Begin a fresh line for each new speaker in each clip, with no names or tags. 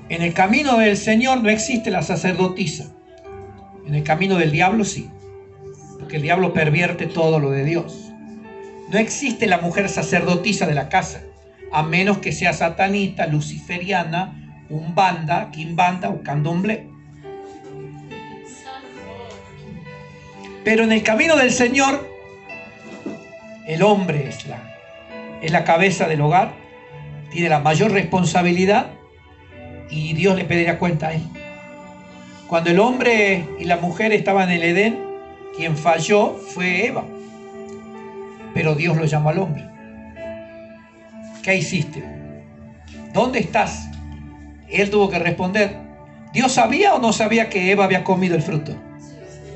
En el camino del Señor no existe la sacerdotisa. En el camino del diablo sí. Porque el diablo pervierte todo lo de Dios. No existe la mujer sacerdotisa de la casa, a menos que sea satanita, luciferiana, umbanda, quimbanda o candomblé. Pero en el camino del Señor, el hombre es la cabeza del hogar, tiene la mayor responsabilidad y Dios le pediría cuenta a él. Cuando el hombre y la mujer estaban en el Edén, quien falló fue Eva. Pero Dios lo llamó al hombre. ¿Qué hiciste? ¿Dónde estás? Él tuvo que responder. ¿Dios sabía o no sabía que Eva había comido el fruto?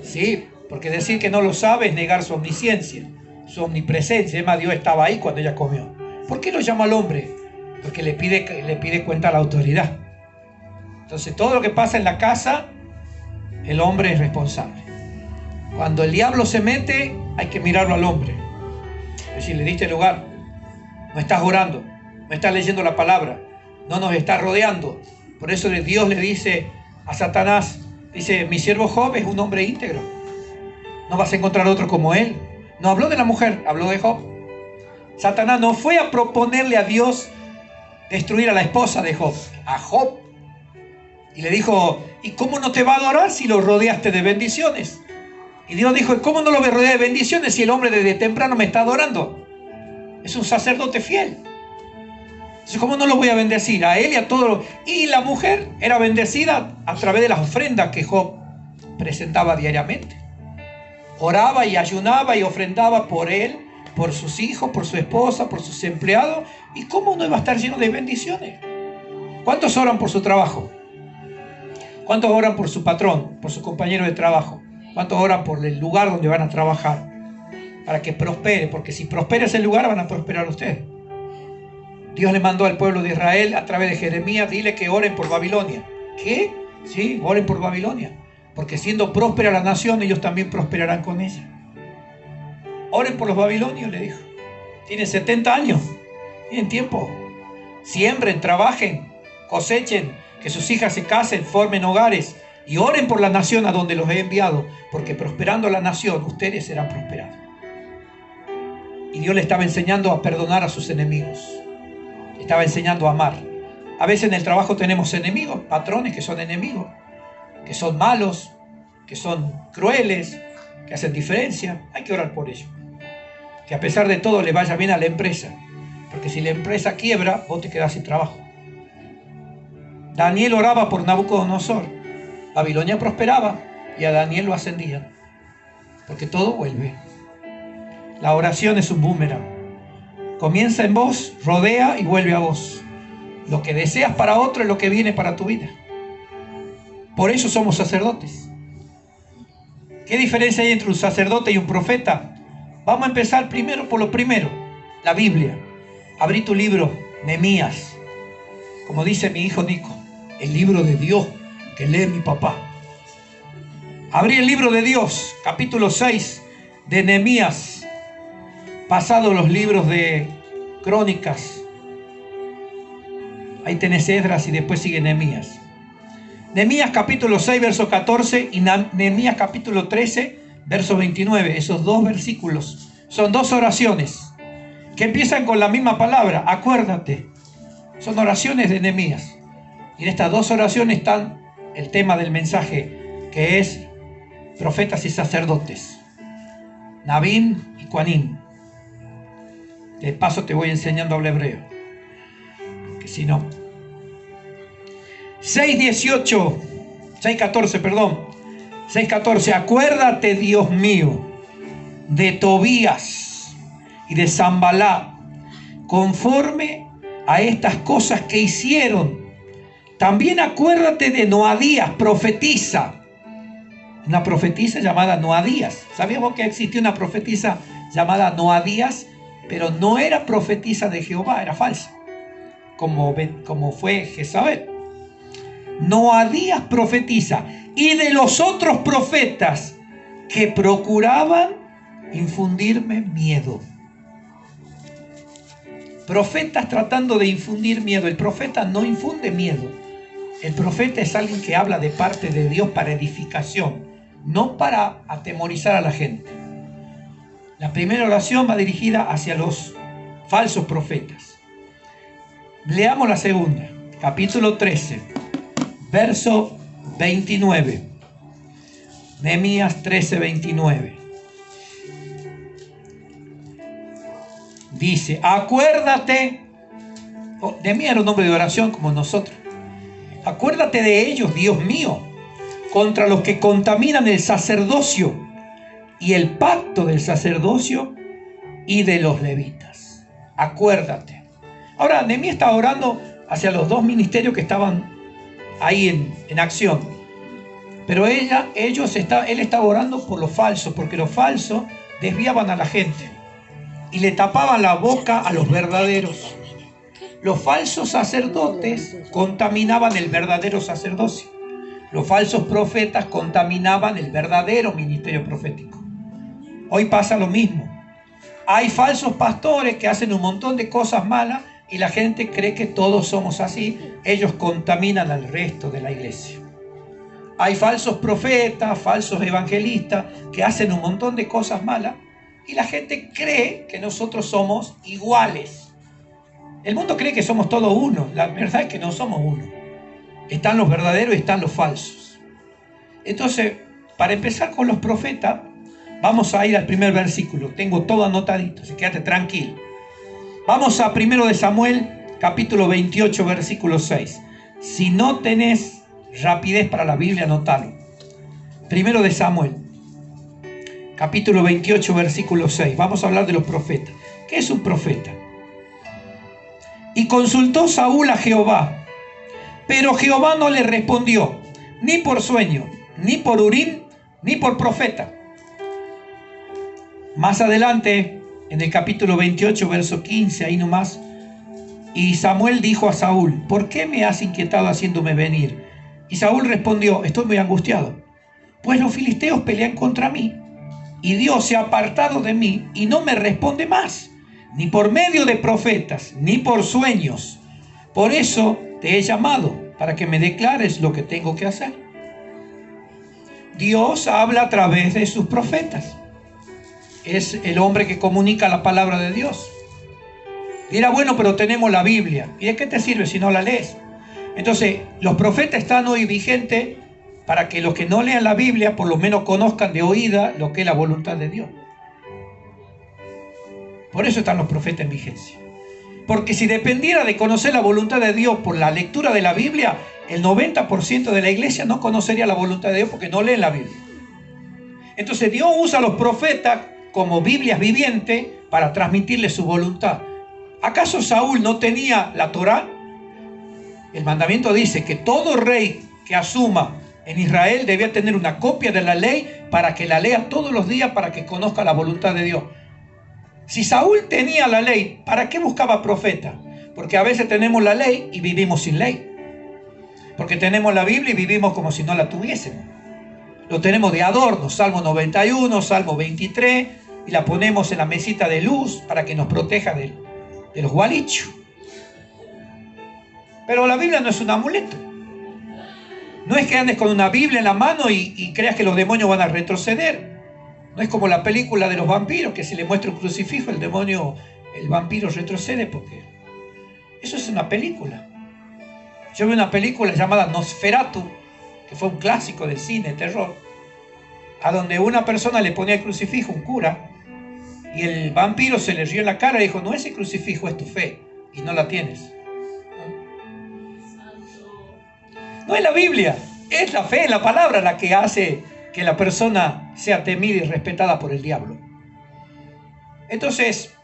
Sí, porque decir que no lo sabe es negar su omnisciencia, su omnipresencia. Además, Dios estaba ahí cuando ella comió. ¿Por qué lo llama al hombre? Porque le pide cuenta a la autoridad. Entonces, todo lo que pasa en la casa, el hombre es responsable. Cuando el diablo se mete, hay que mirarlo al hombre. Es decir, le diste lugar, no estás orando, no estás leyendo la palabra, no nos está rodeando. Por eso Dios le dice a Satanás, dice, mi siervo Job es un hombre íntegro, no vas a encontrar otro como él. No habló de la mujer, habló de Job. Satanás no fue a proponerle a Dios destruir a la esposa de Job, a Job. Y le dijo, ¿y cómo no te va a adorar si lo rodeaste de bendiciones? Y Dios dijo, ¿cómo no lo voy a rodear de bendiciones si el hombre desde temprano me está adorando? Es un sacerdote fiel. Entonces, ¿cómo no lo voy a bendecir? A él y a todos. Y la mujer era bendecida a través de las ofrendas que Job presentaba diariamente. Oraba y ayunaba y ofrendaba por él, por sus hijos, por su esposa, por sus empleados. ¿Y cómo no iba a estar lleno de bendiciones? ¿Cuántos oran por su trabajo? ¿Cuántos oran por su patrón, por su compañero de trabajo? ¿Cuántos oran por el lugar donde van a trabajar? Para que prospere, porque si prospera ese lugar van a prosperar ustedes. Dios le mandó al pueblo de Israel a través de Jeremías, dile que oren por Babilonia. ¿Qué? Sí, oren por Babilonia. Porque siendo próspera la nación, ellos también prosperarán con ella. Oren por los babilonios, le dijo. Tienen 70 años, tienen tiempo. Siembren, trabajen, cosechen, que sus hijas se casen, formen hogares y oren por la nación a donde los he enviado, porque prosperando la nación, ustedes serán prosperados. Y Dios le estaba enseñando a perdonar a sus enemigos. Le estaba enseñando a amar. A veces en el trabajo tenemos enemigos, patrones que son enemigos, que son malos, que son crueles, que hacen diferencia. Hay que orar por ellos. Que a pesar de todo le vaya bien a la empresa. Porque si la empresa quiebra, vos te quedás sin trabajo. Daniel oraba por Nabucodonosor. Babilonia prosperaba y a Daniel lo ascendían. Porque todo vuelve. La oración es un boomerang. Comienza en vos, rodea y vuelve a vos. Lo que deseas para otro es lo que viene para tu vida. Por eso somos sacerdotes. ¿Qué diferencia hay entre un sacerdote y un profeta? Vamos a empezar primero por lo primero, la Biblia. Abrí tu libro, Nehemías. Como dice mi hijo Nico, el libro de Dios que lee mi papá. Abrí el libro de Dios, capítulo 6 de Nehemías. Pasado los libros de Crónicas. Ahí tenés Esdras y después sigue Nehemías. Nehemías capítulo 6, verso 14 y Nehemías capítulo 13, verso 29. Esos dos versículos son dos oraciones que empiezan con la misma palabra, acuérdate. Son oraciones de Nehemías. Y en estas dos oraciones están el tema del mensaje, que es profetas y sacerdotes. Nabín y Cuanín. De paso te voy enseñando a hablar hebreo. Que si no. 6:14, acuérdate, Dios mío, de Tobías y de Zambalá, conforme a estas cosas que hicieron. También acuérdate de Noadías, profetisa. Una profetisa llamada Noadías. ¿Sabíamos que existía una profetisa llamada Noadías? Pero no era profetisa de Jehová, era falsa. Como fue Jezabel. Noadías profetiza, y de los otros profetas que procuraban infundirme miedo. Profetas tratando de infundir miedo. El profeta no infunde miedo. El profeta es alguien que habla de parte de Dios para edificación, no para atemorizar a la gente. La primera oración va dirigida hacia los falsos profetas. Leamos la segunda, capítulo 13, verso 29. Nehemías 13, 29. Dice, acuérdate, Nehemías era un hombre de oración como nosotros. Acuérdate de ellos, Dios mío, contra los que contaminan el sacerdocio y el pacto del sacerdocio y de los levitas. Acuérdate. Ahora, Nehemías estaba orando hacia los dos ministerios que estaban ahí en acción. Pero él estaba orando por los falsos, porque los falsos desviaban a la gente y le tapaban la boca a los verdaderos. Los falsos sacerdotes contaminaban el verdadero sacerdocio. Los falsos profetas contaminaban el verdadero ministerio profético. Hoy pasa lo mismo. Hay falsos pastores que hacen un montón de cosas malas y la gente cree que todos somos así. Ellos contaminan al resto de la iglesia. Hay falsos profetas, falsos evangelistas que hacen un montón de cosas malas y la gente cree que nosotros somos iguales. El mundo cree que somos todos uno. La verdad es que no somos uno. Están los verdaderos y están los falsos. Entonces, para empezar con los profetas, vamos a ir al primer versículo. Tengo todo anotadito, así que quédate tranquilo. Vamos a 1 de Samuel, capítulo 28, versículo 6. Si no tenés rapidez para la Biblia, anótalo. 1 de Samuel, capítulo 28, versículo 6. Vamos a hablar de los profetas. ¿Qué es un profeta? Y consultó Saúl a Jehová, pero Jehová no le respondió, ni por sueño, ni por Urim, ni por profeta. Más adelante, en el capítulo 28, verso 15, ahí nomás, y Samuel dijo a Saúl, ¿por qué me has inquietado haciéndome venir? Y Saúl respondió, estoy muy angustiado, pues los filisteos pelean contra mí, y Dios se ha apartado de mí y no me responde más, ni por medio de profetas, ni por sueños. Por eso te he llamado, para que me declares lo que tengo que hacer. Dios habla a través de sus profetas. Es el hombre que comunica la palabra de Dios. Dirá, bueno, pero tenemos la Biblia. ¿Y de qué te sirve si no la lees? Entonces, los profetas están hoy vigentes para que los que no lean la Biblia, por lo menos conozcan de oída lo que es la voluntad de Dios. Por eso están los profetas en vigencia. Porque si dependiera de conocer la voluntad de Dios por la lectura de la Biblia, el 90% de la iglesia no conocería la voluntad de Dios porque no leen la Biblia. Entonces Dios usa a los profetas como Biblias vivientes para transmitirle su voluntad. ¿Acaso Saúl no tenía la Torá? El mandamiento dice que todo rey que asuma en Israel debía tener una copia de la ley para que la lea todos los días para que conozca la voluntad de Dios. Si Saúl tenía la ley, ¿para qué buscaba profeta? Porque a veces tenemos la ley y vivimos sin ley. Porque tenemos la Biblia y vivimos como si no la tuviésemos. Lo tenemos de adorno, Salmo 91, Salmo 23, y la ponemos en la mesita de luz para que nos proteja de los gualichos. Pero la Biblia no es un amuleto. No es que andes con una Biblia en la mano y creas que los demonios van a retroceder. No es como la película de los vampiros, que si le muestra un crucifijo, el vampiro retrocede, porque eso es una película. Yo vi una película llamada Nosferatu, que fue un clásico del cine, terror, a donde una persona le ponía el crucifijo, un cura, y el vampiro se le rió en la cara y dijo, no, ese crucifijo es tu fe, y no la tienes. No es la Biblia, es la fe, la palabra la que hace que la persona sea temida y respetada por el diablo. Entonces,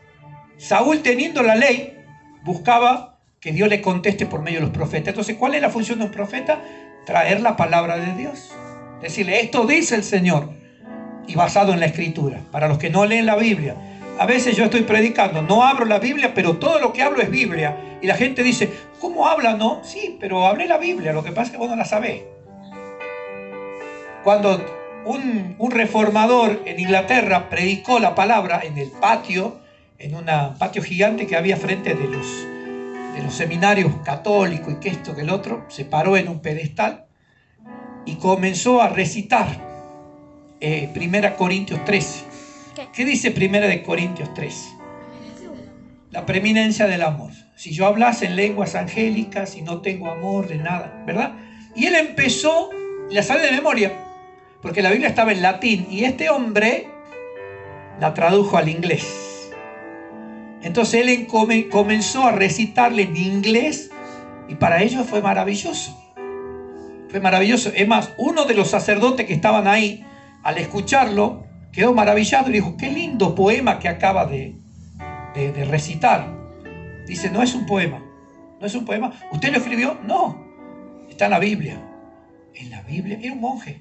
Saúl, teniendo la ley, buscaba que Dios le conteste por medio de los profetas. Entonces, ¿cuál es la función de un profeta? Traer la palabra de Dios. Decirle, esto dice el Señor, y basado en la Escritura. Para los que no leen la Biblia, a veces yo estoy predicando, no abro la Biblia, pero todo lo que hablo es Biblia. Y la gente dice, ¿cómo habla? No, sí, pero hablé la Biblia, lo que pasa es que vos no la sabés. Cuando un reformador en Inglaterra predicó la palabra en el patio, en un patio gigante que había frente de los seminarios católicos y que esto, que el otro, se paró en un pedestal y comenzó a recitar 1 Corintios 13. ¿Qué dice 1 Corintios 13? La preeminencia del amor. Si yo hablase en lenguas angélicas y no tengo amor de nada, ¿verdad? Y él empezó, la sabe de memoria, porque la Biblia estaba en latín y este hombre la tradujo al inglés. Entonces él comenzó a recitarle en inglés y para ellos fue maravilloso. Fue maravilloso. Es más, uno de los sacerdotes que estaban ahí, al escucharlo, quedó maravillado y dijo: qué lindo poema que acaba de recitar. Dice: no es un poema. ¿No es un poema? ¿Usted lo escribió? No. Está en la Biblia. En la Biblia. Era un monje.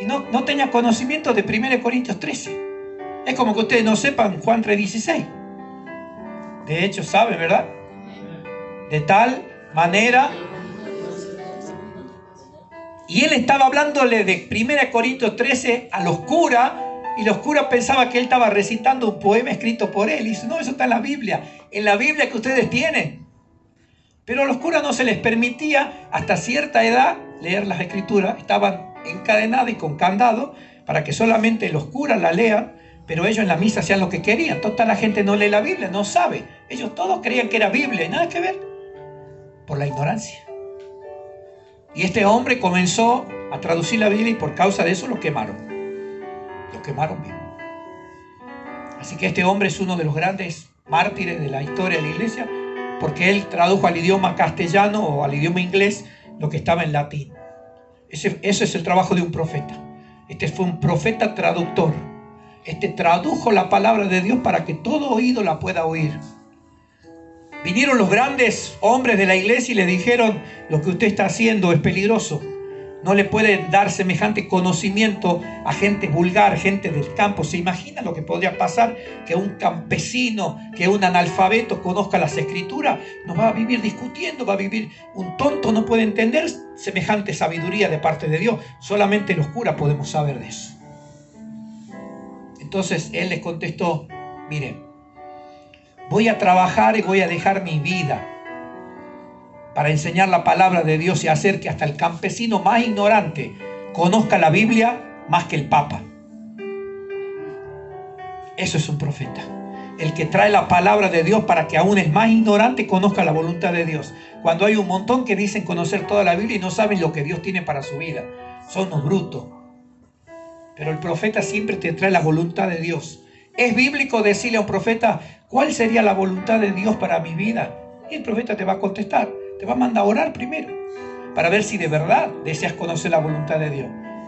Y no tenía conocimiento de 1 Corintios 13. Es como que ustedes no sepan Juan 3:16. De hecho, saben, ¿verdad? De tal manera. Y él estaba hablándole de 1 Corintios 13 a los curas. Y los curas pensaban que él estaba recitando un poema escrito por él. Y dice: no, eso está en la Biblia. En la Biblia que ustedes tienen. Pero a los curas no se les permitía hasta cierta edad leer las escrituras. Estaban encadenadas y con candado para que solamente los curas la lean. Pero ellos en la misa hacían lo que querían. Toda la gente no lee la Biblia, no sabe. Ellos todos creían que era Biblia y nada que ver. Por la ignorancia. Y este hombre comenzó a traducir la Biblia y por causa de eso lo quemaron. Lo quemaron vivo. Así que este hombre es uno de los grandes mártires de la historia de la iglesia, porque él tradujo al idioma castellano o al idioma inglés lo que estaba en latín. Ese es el trabajo de un profeta. Este fue un profeta traductor. Este tradujo la palabra de Dios para que todo oído la pueda oír. Vinieron los grandes hombres de la iglesia y le dijeron: lo que usted está haciendo es peligroso. No le puede dar semejante conocimiento a gente vulgar, gente del campo. ¿Se imagina lo que podría pasar? Que un campesino, que un analfabeto conozca las escrituras. No va a vivir discutiendo, va a vivir un tonto, no puede entender semejante sabiduría de parte de Dios. Solamente los curas podemos saber de eso. Entonces él les contestó: miren, voy a trabajar y voy a dejar mi vida para enseñar la palabra de Dios y hacer que hasta el campesino más ignorante conozca la Biblia más que el Papa. Eso es un profeta. El que trae la palabra de Dios para que aún el más ignorante conozca la voluntad de Dios. Cuando hay un montón que dicen conocer toda la Biblia y no saben lo que Dios tiene para su vida. Son unos brutos. Pero el profeta siempre te trae la voluntad de Dios. Es bíblico decirle a un profeta: ¿cuál sería la voluntad de Dios para mi vida? Y el profeta te va a contestar. Te va a mandar a orar primero para ver si de verdad deseas conocer la voluntad de Dios.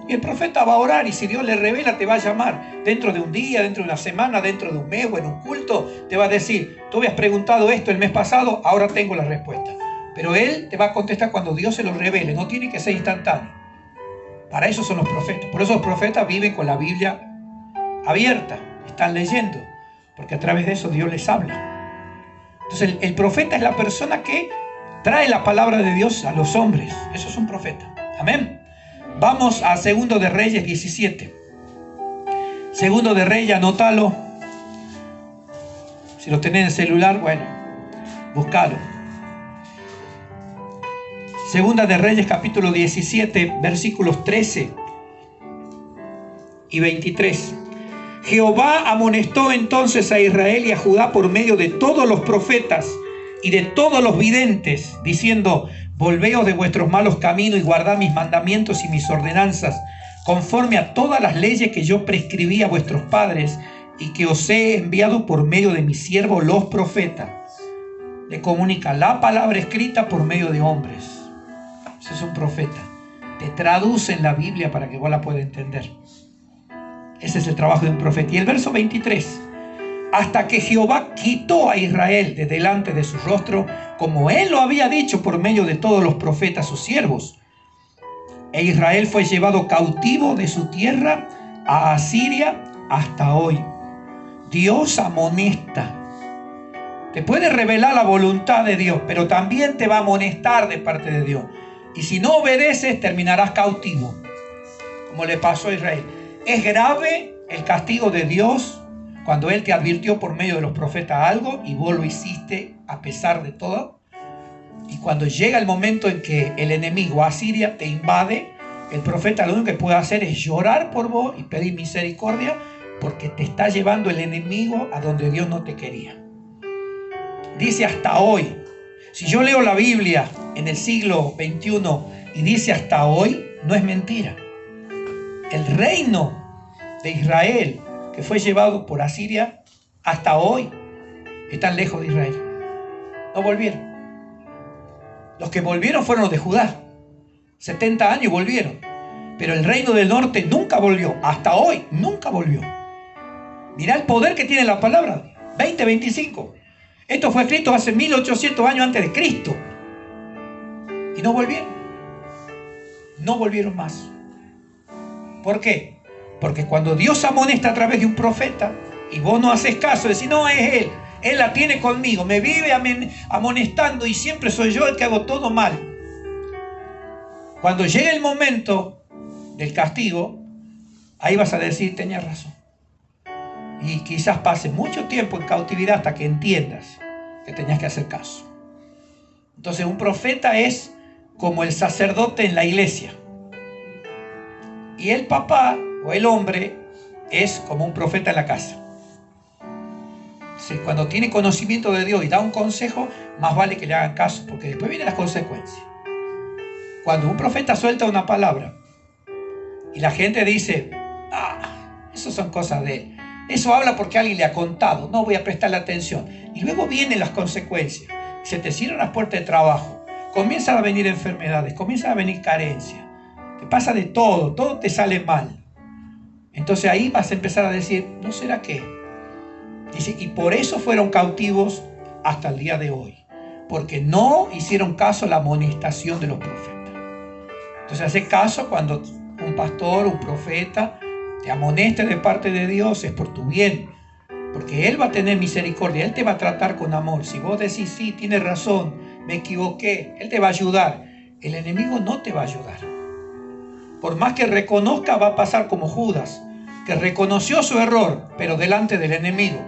Y el profeta va a orar y si Dios le revela te va a llamar dentro de un día, dentro de una semana, dentro de un mes o en un culto. Te va a decir: tú habías preguntado esto el mes pasado, ahora tengo la respuesta. Pero él te va a contestar cuando Dios se lo revele. No tiene que ser instantáneo. Para eso son los profetas. Por eso los profetas viven con la Biblia abierta. Están leyendo. Porque a través de eso Dios les habla. Entonces el profeta es la persona que trae la palabra de Dios a los hombres. Eso es un profeta. Amén. Vamos a 2 de Reyes 17. 2 de Reyes, anótalo. Si lo tenés en el celular, bueno, búscalo. 2 de Reyes, capítulo 17, versículos 13 y 23. Jehová amonestó entonces a Israel y a Judá por medio de todos los profetas y de todos los videntes, diciendo: volveos de vuestros malos caminos y guardad mis mandamientos y mis ordenanzas, conforme a todas las leyes que yo prescribí a vuestros padres y que os he enviado por medio de mis siervos los profetas. Le comunica la palabra escrita por medio de hombres. Ese es un profeta. Te traduce en la Biblia para que vos la puedas entender. Ese es el trabajo de un profeta. Y el verso 23. Hasta que Jehová quitó a Israel de delante de su rostro, como él lo había dicho por medio de todos los profetas sus siervos. E Israel fue llevado cautivo de su tierra a Asiria hasta hoy. Dios amonesta. Te puede revelar la voluntad de Dios, pero también te va a amonestar de parte de Dios. Y si no obedeces, terminarás cautivo, como le pasó a Israel. Es grave el castigo de Dios Cuando Él te advirtió por medio de los profetas algo y vos lo hiciste a pesar de todo. Y cuando llega el momento en que el enemigo, Asiria, te invade, el profeta lo único que puede hacer es llorar por vos y pedir misericordia, porque te está llevando el enemigo a donde Dios no te quería. Dice hasta hoy. Si yo leo la Biblia en el siglo XXI y dice hasta hoy, no es mentira. El reino de Israel, que fue llevado por Asiria, hasta hoy están lejos de Israel. No volvieron. Los que volvieron fueron los de Judá. 70 años y volvieron. Pero el reino del norte nunca volvió. Hasta hoy nunca volvió. Mirá el poder que tiene la palabra. 25. Esto fue escrito hace 1800 años antes de Cristo. Y no volvieron. No volvieron más. ¿Por qué? Porque cuando Dios amonesta a través de un profeta y vos no haces caso, decís, no, es Él. Él la tiene conmigo. Me vive amonestando y siempre soy yo el que hago todo mal. Cuando llegue el momento del castigo, ahí vas a decir, tenías razón. Y quizás pase mucho tiempo en cautividad hasta que entiendas que tenías que hacer caso. Entonces un profeta es como el sacerdote en la iglesia. Y el papá o el hombre es como un profeta en la casa. Cuando tiene conocimiento de Dios y da un consejo, más vale que le hagan caso, porque después vienen las consecuencias. Cuando un profeta suelta una palabra y la gente dice, eso son cosas de él, eso habla porque alguien le ha contado, no voy a prestarle atención. Y luego vienen las consecuencias. Se te cierran las puertas de trabajo, comienzan a venir enfermedades, comienzan a venir carencias, te pasa de todo te sale mal. Entonces ahí vas a empezar a decir, ¿no será qué? Dice, y por eso fueron cautivos hasta el día de hoy, porque no hicieron caso a la amonestación de los profetas. Entonces hace caso cuando un pastor, un profeta te amoneste de parte de Dios, es por tu bien, porque Él va a tener misericordia, Él te va a tratar con amor. Si vos decís, sí, tienes razón, me equivoqué, Él te va a ayudar. El enemigo no te va a ayudar. Por más que reconozca, va a pasar como Judas, que reconoció su error, pero delante del enemigo.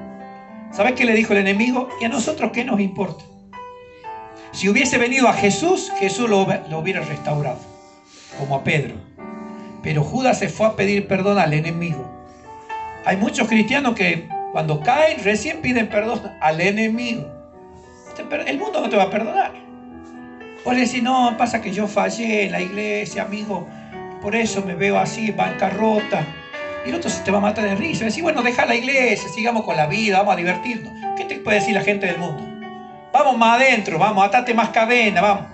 ¿Sabes qué le dijo el enemigo? ¿Y a nosotros qué nos importa? Si hubiese venido a Jesús, Jesús lo hubiera restaurado, como a Pedro. Pero Judas se fue a pedir perdón al enemigo. Hay muchos cristianos que cuando caen recién piden perdón al enemigo. El mundo no te va a perdonar. Vos le decís, no, pasa que yo fallé en la iglesia, amigo, por eso me veo así, bancarrota. Y el otro se te va a matar de risa. Decís, bueno, deja la iglesia, sigamos con la vida, vamos a divertirnos. ¿Qué te puede decir la gente del mundo? Vamos más adentro, vamos, atate más cadena, vamos.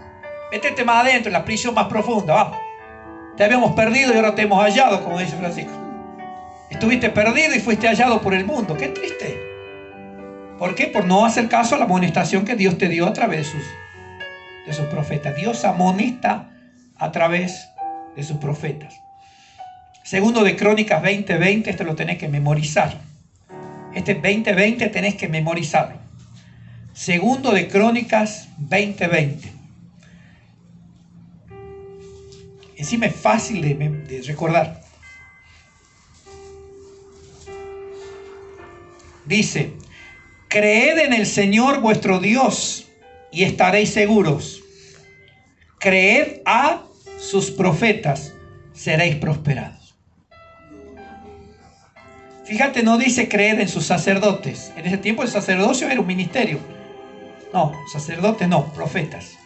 Metete más adentro, en la prisión más profunda, vamos. Te habíamos perdido y ahora te hemos hallado, como dice Francisco. Estuviste perdido y fuiste hallado por el mundo. Qué triste. ¿Por qué? Por no hacer caso a la amonestación que Dios te dio a través de sus profetas. Dios amonesta a través de sus profetas. Segundo de Crónicas 20:20, esto lo tenés que memorizar. Este 20:20 tenés que memorizarlo. Segundo de Crónicas 20:20. Encima es fácil de recordar. Dice, creed en el Señor vuestro Dios y estaréis seguros. Creed a sus profetas, seréis prosperados. Fíjate, no dice creed en sus sacerdotes. En ese tiempo el sacerdocio era un ministerio. No, sacerdotes no, profetas.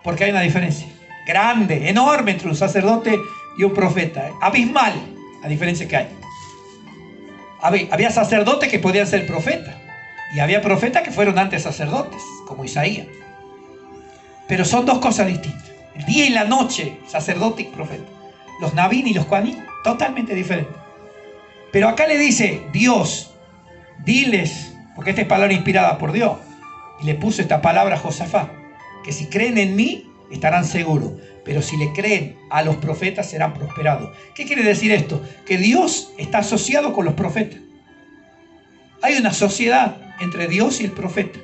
Porque hay una diferencia grande, enorme entre un sacerdote y un profeta. Abismal la diferencia que hay. Había sacerdotes que podían ser profetas. Y había profetas que fueron antes sacerdotes, como Isaías. Pero son dos cosas distintas. El día y la noche, sacerdote y profeta. Los Nabín y los Coanín, totalmente diferentes. Pero acá le dice, Dios, diles, porque esta es palabra inspirada por Dios. Y le puso esta palabra a Josafat, que si creen en mí, estarán seguros. Pero si le creen a los profetas, serán prosperados. ¿Qué quiere decir esto? Que Dios está asociado con los profetas. Hay una sociedad entre Dios y el profeta.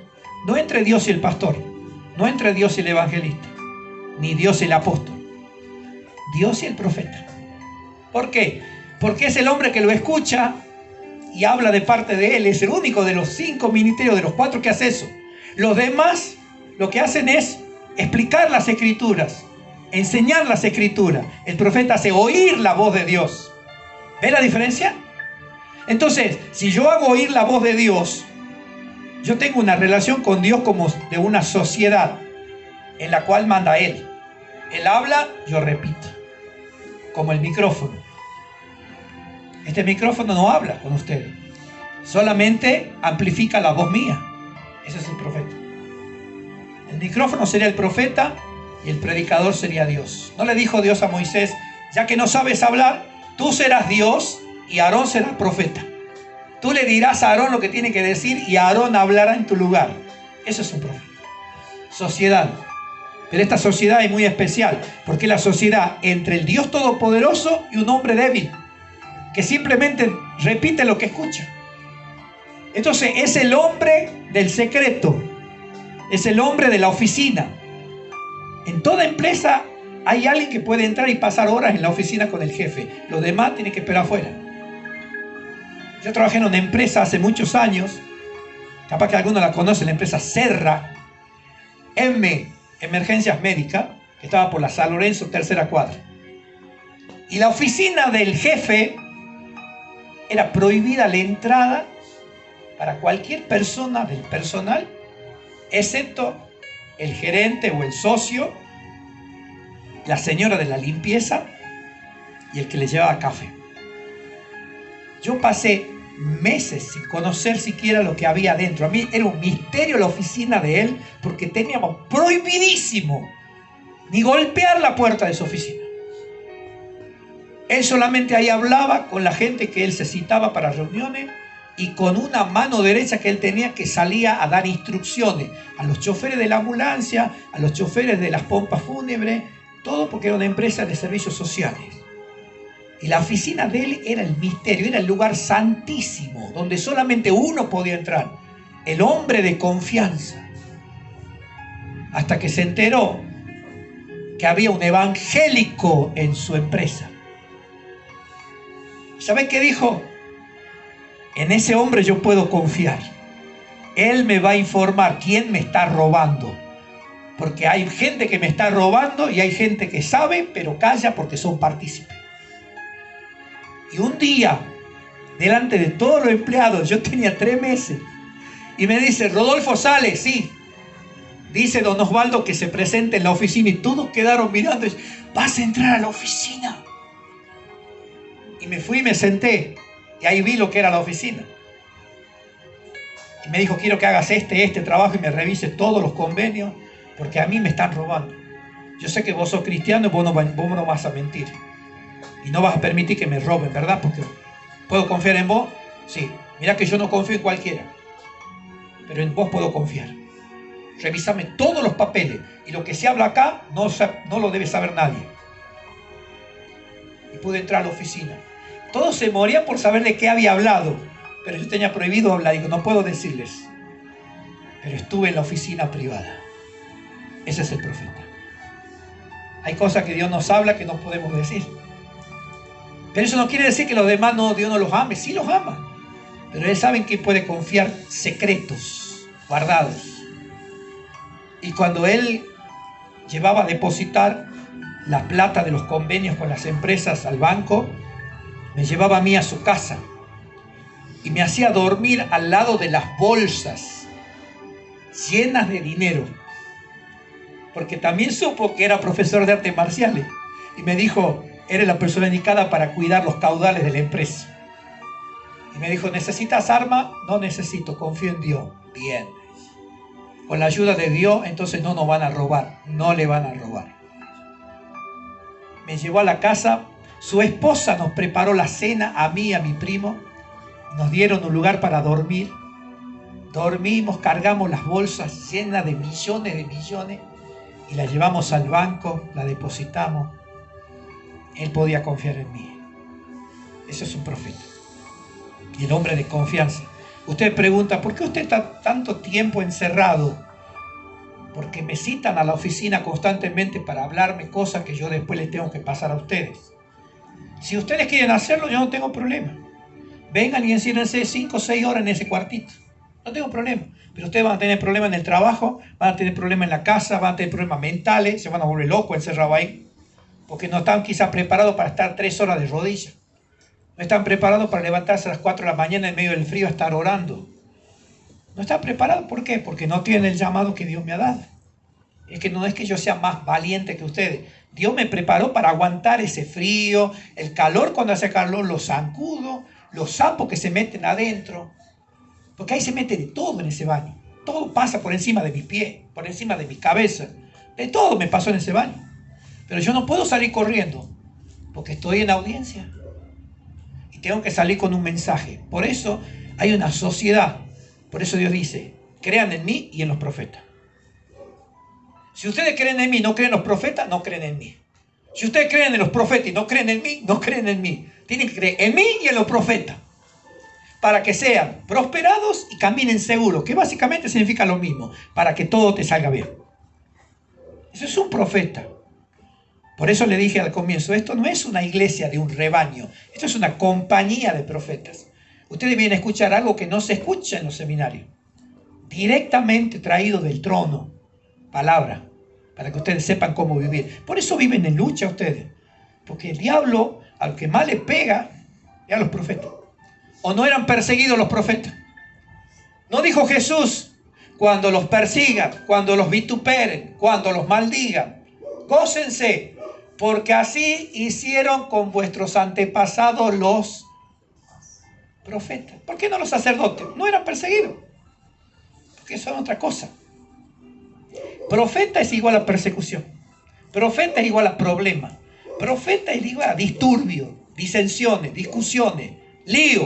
No entre Dios y el pastor. No entre Dios y el evangelista. Ni Dios y el apóstol. Dios y el profeta. ¿Por qué? Porque es el hombre que lo escucha y habla de parte de Él. Es el único de los 5 ministerios, de los 4 que hace eso. Los demás lo que hacen es explicar las Escrituras, enseñar las Escrituras. El profeta hace oír la voz de Dios. ¿Ve la diferencia? Entonces, si yo hago oír la voz de Dios, yo tengo una relación con Dios como de una sociedad en la cual manda Él. Él habla, yo repito, como el micrófono. Este micrófono no habla con ustedes, solamente amplifica la voz mía. Ese es el profeta. El micrófono sería el profeta y el predicador sería Dios. ¿No le dijo Dios a Moisés, ya que no sabes hablar, tú serás Dios y Aarón será profeta? Tú le dirás a Aarón lo que tiene que decir y Aarón hablará en tu lugar. Eso es un profeta. Sociedad. Pero esta sociedad es muy especial, porque es la sociedad entre el Dios Todopoderoso y un hombre débil, que simplemente repite lo que escucha. Entonces es el hombre del secreto, es el hombre de la oficina. En toda empresa hay alguien que puede entrar y pasar horas en la oficina con el jefe. Los demás tienen que esperar afuera. Yo trabajé en una empresa hace muchos años, capaz que alguno la conoce, la empresa Serra, Emergencias Médicas, que estaba por la San Lorenzo, tercera cuadra. Y la oficina del jefe era prohibida la entrada para cualquier persona del personal, excepto el gerente o el socio, la señora de la limpieza y el que le llevaba café. Yo pasé meses sin conocer siquiera lo que había adentro. A mí era un misterio la oficina de él, porque teníamos prohibidísimo ni golpear la puerta de su oficina. Él solamente ahí hablaba con la gente que él se citaba para reuniones y con una mano derecha que él tenía, que salía a dar instrucciones a los choferes de la ambulancia, a los choferes de las pompas fúnebres, todo porque era una empresa de servicios sociales. Y la oficina de él era el misterio, era el lugar santísimo, donde solamente uno podía entrar, el hombre de confianza. Hasta que se enteró que había un evangélico en su empresa. ¿Sabe qué dijo? En ese hombre yo puedo confiar. Él me va a informar quién me está robando. Porque hay gente que me está robando y hay gente que sabe, pero calla porque son partícipes. Y un día, delante de todos los empleados, yo tenía 3 meses, y me dice, Rodolfo sale, sí. Dice don Osvaldo que se presente en la oficina, y todos quedaron mirando y dicen, vas a entrar a la oficina. Y me fui y me senté, y ahí vi lo que era la oficina. Y me dijo, quiero que hagas este trabajo y me revise todos los convenios, porque a mí me están robando. Yo sé que vos sos cristiano y vos no vas a mentir. Y no vas a permitir que me roben, ¿verdad? Porque ¿puedo confiar en vos? Sí. Mirá que yo no confío en cualquiera, pero en vos puedo confiar. Revísame todos los papeles. Y lo que se habla acá no lo debe saber nadie. Y pude entrar a la oficina. Todos se morían por saber de qué había hablado, pero yo tenía prohibido hablar. Digo, no puedo decirles. Pero estuve en la oficina privada. Ese es el profeta. Hay cosas que Dios nos habla que no podemos decir. Pero eso no quiere decir que los demás Dios no los ame. Sí los ama. Pero Él sabe en quién puede confiar secretos guardados. Y cuando Él llevaba a depositar la plata de los convenios con las empresas al banco, me llevaba a mí a su casa y me hacía dormir al lado de las bolsas llenas de dinero. Porque también supo que era profesor de artes marciales. Y me dijo, eres la persona indicada para cuidar los caudales de la empresa. Y me dijo, ¿necesitas arma? No necesito, confío en Dios. Bien. Con la ayuda de Dios, entonces no nos van a robar. No le van a robar. Me llevó a la casa. Su esposa nos preparó la cena, a mí y a mi primo. Nos dieron un lugar para dormir. Dormimos, cargamos las bolsas llenas de millones. Y la llevamos al banco, la depositamos. Él podía confiar en mí. Eso es un profeta. Y el hombre de confianza. Usted pregunta, ¿por qué usted está tanto tiempo encerrado? Porque me citan a la oficina constantemente para hablarme cosas que yo después les tengo que pasar a ustedes. Si ustedes quieren hacerlo, yo no tengo problema. vengan y enciérrense 5 o 6 horas en ese cuartito. No tengo problema. Pero ustedes van a tener problemas en el trabajo, van a tener problemas en la casa, van a tener problemas mentales, se van a volver locos encerrados ahí. Porque no están quizás preparados para estar 3 horas de rodillas. No están preparados para levantarse a las 4 de la mañana en medio del frío a estar orando. No están preparados, ¿por qué? Porque no tienen el llamado que Dios me ha dado. Es que no es que yo sea más valiente que ustedes. Dios me preparó para aguantar ese frío, el calor cuando hace calor, los zancudos, los sapos que se meten adentro. Porque ahí se mete de todo en ese baño. Todo pasa por encima de mis pies, por encima de mi cabeza. De todo me pasó en ese baño. Pero yo no puedo salir corriendo, porque estoy en audiencia. Y tengo que salir con un mensaje. Por eso hay una sociedad. Por eso Dios dice, crean en mí y en los profetas. Si ustedes creen en mí y no creen en los profetas, no creen en mí. Si ustedes creen en los profetas y no creen en mí, no creen en mí. Tienen que creer en mí y en los profetas. Para que sean prosperados y caminen seguros. Que básicamente significa lo mismo. Para que todo te salga bien. Eso es un profeta. Por eso le dije al comienzo, esto no es una iglesia de un rebaño. Esto es una compañía de profetas. Ustedes vienen a escuchar algo que no se escucha en los seminarios. Directamente traído del trono. Palabra. Para que ustedes sepan cómo vivir. Por eso viven en lucha ustedes. Porque el diablo, al que más le pega, es a los profetas. ¿O no eran perseguidos los profetas? ¿No dijo Jesús, cuando los persigan, cuando los vituperen, cuando los maldigan, gócense, porque así hicieron con vuestros antepasados los profetas? ¿Por qué no los sacerdotes? No eran perseguidos. Porque eso es otra cosa. Profeta es igual a persecución. Profeta es igual a problema. Profeta es igual a disturbios, disensiones, discusiones, lío.